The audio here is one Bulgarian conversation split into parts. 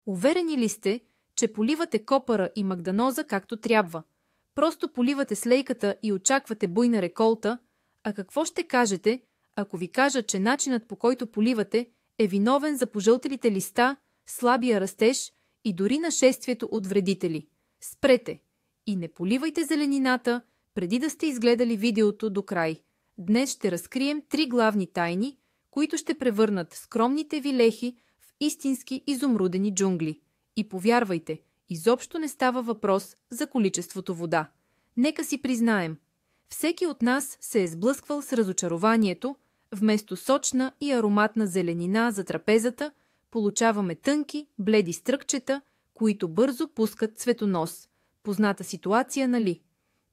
Уверени ли сте, че поливате копъра и магданоза както трябва? Просто поливате слейката и очаквате буйна реколта, а какво ще кажете, ако ви кажа, че начинът, по който поливате, е виновен за пожълтелите листа, слабия растеж и дори нашествието от вредители? Спрете и не поливайте зеленината, преди да сте изгледали видеото до край. Днес ще разкрием 3 главни тайни, които ще превърнат скромните ви лехи в истински изумрудени джунгли. И повярвайте, изобщо не става въпрос за количеството вода. Нека си признаем, всеки от нас се е сблъсквал с разочарованието, вместо сочна и ароматна зеленина за трапезата, получаваме тънки, бледи стръкчета, които бързо пускат цветонос. Позната ситуация, нали?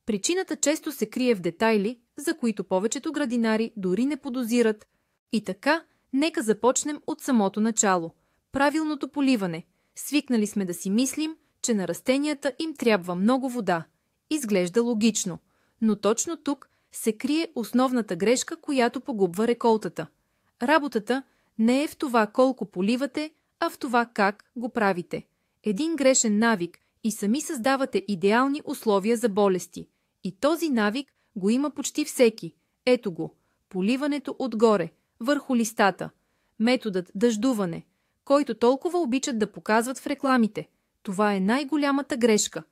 Причината често се крие в детайли, за които повечето градинари дори не подозират. И така, нека започнем от самото начало. Правилното поливане. Свикнали сме да си мислим, че на растенията им трябва много вода. Изглежда логично, но точно тук се крие основната грешка, която погубва реколтата. Работата не е в това колко поливате, а в това как го правите. Един грешен навик и сами създавате идеални условия за болести. И този навик го има почти всеки. Ето го. Поливането отгоре, върху листата. Методът дъждуване, който толкова обичат да показват в рекламите. Това е най-голямата грешка.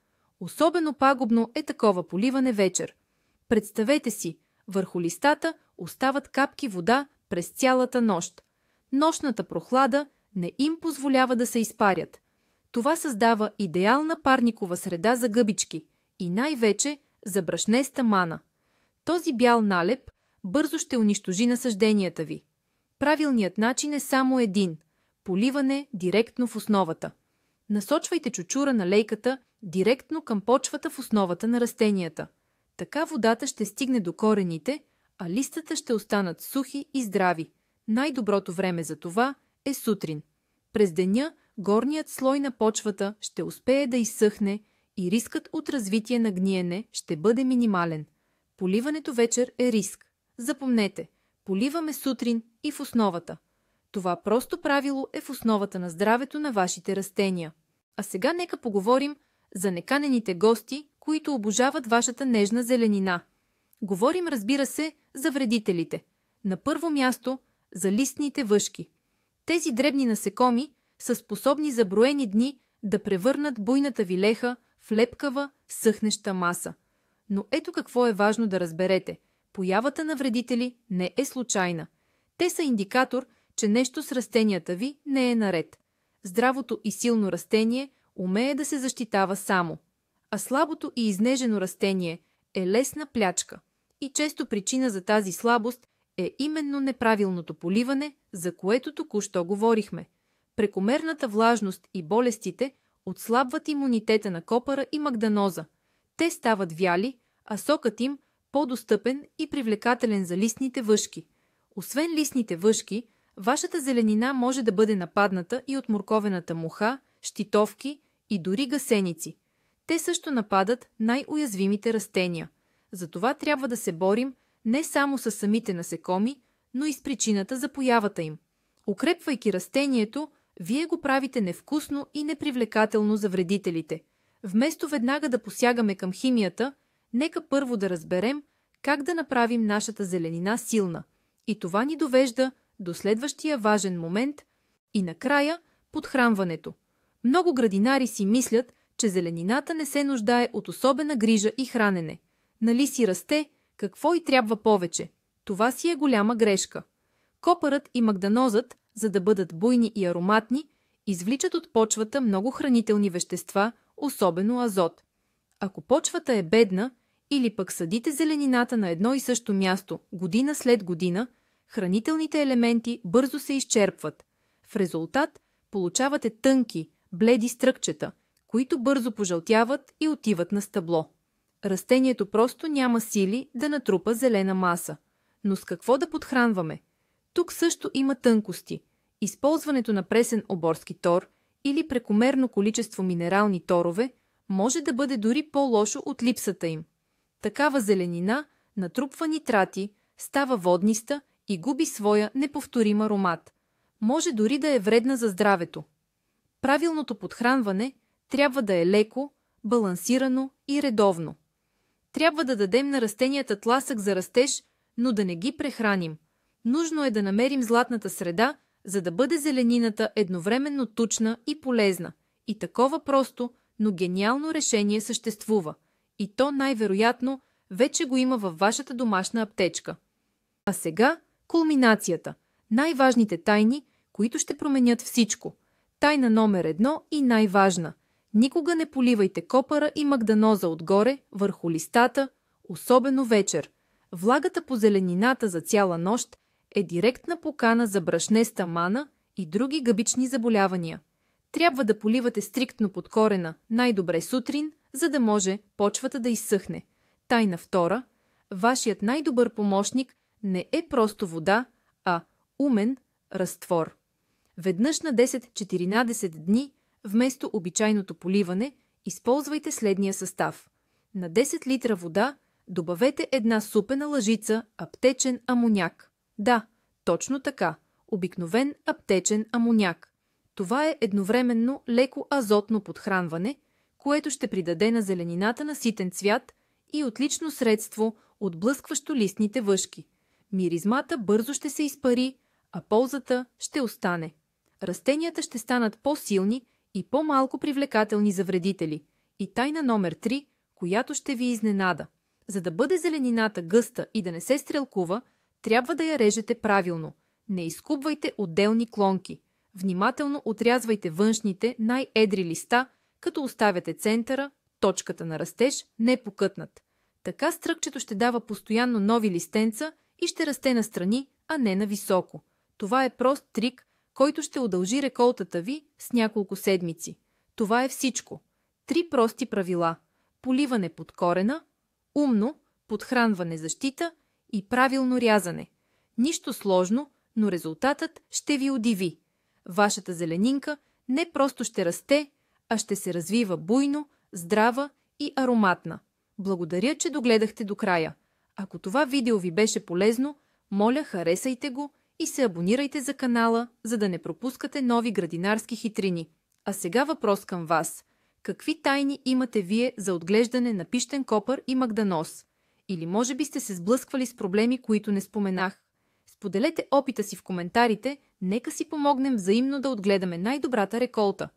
Особено пагубно е такова поливане вечер. Представете си, върху листата остават капки вода през цялата нощ. Нощната прохлада не им позволява да се изпарят. Това създава идеална парникова среда за гъбички и най-вече за брашнеста мана. Този бял налеп бързо ще унищожи насажденията ви. Правилният начин е само един – поливане директно в основата. Насочвайте чучура на лейката директно към почвата в основата на растенията. Така водата ще стигне до корените, а листата ще останат сухи и здрави. Най-доброто време за това е сутрин. През деня горният слой на почвата ще успее да изсъхне и рискът от развитие на гниене ще бъде минимален. Поливането вечер е риск. Запомнете, поливаме сутрин и в основата. Това просто правило е в основата на здравето на вашите растения. А сега нека поговорим за неканените гости, които обожават вашата нежна зеленина. Говорим, разбира се, за вредителите. На първо място за листните въшки. Тези дребни насекоми са способни за броени дни да превърнат буйната ви леха в лепкава, съхнеща маса. Но ето какво е важно да разберете. Появата на вредители не е случайна. Те са индикатор, че нещо с растенията ви не е наред. Здравото и силно растение умее да се защитава само, а слабото и изнежено растение е лесна плячка. И често причина за тази слабост е именно неправилното поливане, за което току-що говорихме. Прекомерната влажност и болестите отслабват имунитета на копъра и магданоза. Те стават вяли, а сокът им по-достъпен и привлекателен за листните въшки. Освен листните въшки, вашата зеленина може да бъде нападната и от морковената муха, щитовки и дори гъсеници. Те също нападат най-уязвимите растения. Затова трябва да се борим не само с самите насекоми, но и с причината за появата им. Укрепвайки растението, вие го правите невкусно и непривлекателно за вредителите. Вместо веднага да посягаме към химията, нека първо да разберем как да направим нашата зеленина силна. И това ни довежда до следващия важен момент и накрая подхранването. Много градинари си мислят, че зеленината не се нуждае от особена грижа и хранене. Нали си расте, какво и трябва повече? Това си е голяма грешка. Копърът и магданозът, за да бъдат буйни и ароматни, извличат от почвата много хранителни вещества, особено азот. Ако почвата е бедна или пък съдите зеленината на едно и също място година след година, хранителните елементи бързо се изчерпват. В резултат получавате тънки, бледи стръкчета, които бързо пожълтяват и отиват на стъбло. Растението просто няма сили да натрупа зелена маса. Но с какво да подхранваме? Тук също има тънкости. Използването на пресен оборски тор или прекомерно количество минерални торове може да бъде дори по-лошо от липсата им. Такава зеленина натрупва нитрати, става водниста и губи своя неповторим аромат. Може дори да е вредна за здравето. Правилното подхранване трябва да е леко, балансирано и редовно. Трябва да дадем на растенията тласък за растеж, но да не ги прехраним. Нужно е да намерим златната среда, за да бъде зеленината едновременно тучна и полезна. И такова просто, но гениално решение съществува. И то най-вероятно вече го има във вашата домашна аптечка. А сега кулминацията. Най-важните тайни, които ще променят всичко. Тайна номер 1 и най-важна. Никога не поливайте копъра и магданоза отгоре, върху листата, особено вечер. Влагата по зеленината за цяла нощ е директна покана за брашнеста мана и други гъбични заболявания. Трябва да поливате стриктно под корена, най-добре сутрин, за да може почвата да изсъхне. Тайна втора. Вашият най-добър помощник не е просто вода, а умен разтвор. Веднъж на 10-14 дни, вместо обичайното поливане, използвайте следния състав. На 10 литра вода добавете една супена лъжица аптечен амоняк. Да, точно така, обикновен аптечен амоняк. Това е едновременно леко азотно подхранване, което ще придаде на зеленината наситен цвят и отлично средство от блъскващо листните въшки. Миризмата бързо ще се изпари, а ползата ще остане. Растенията ще станат по-силни и по-малко привлекателни за вредители. И тайна номер 3, която ще ви изненада. За да бъде зеленината гъста и да не се стрелкува, трябва да я режете правилно. Не изкубвайте отделни клонки. Внимателно отрязвайте външните, най-едри листа, като оставяте центъра, точката на растеж, не покътнат. Така стръкчето ще дава постоянно нови листенца и ще расте настрани, а не нависоко. Това е прост трик, който ще удължи реколтата ви с няколко седмици. Това е всичко. 3 прости правила. Поливане под корена, умно, подхранване, защита и правилно рязане. Нищо сложно, но резултатът ще ви удиви. Вашата зеленинка не просто ще расте, а ще се развива буйно, здрава и ароматна. Благодаря, че догледахте до края. Ако това видео ви беше полезно, моля, харесайте го и се абонирайте за канала, за да не пропускате нови градинарски хитрини. А сега въпрос към вас. Какви тайни имате вие за отглеждане на пищен копър и магданоз? Или може би сте се сблъсквали с проблеми, които не споменах? Споделете опита си в коментарите, нека си помогнем взаимно да отгледаме най-добрата реколта.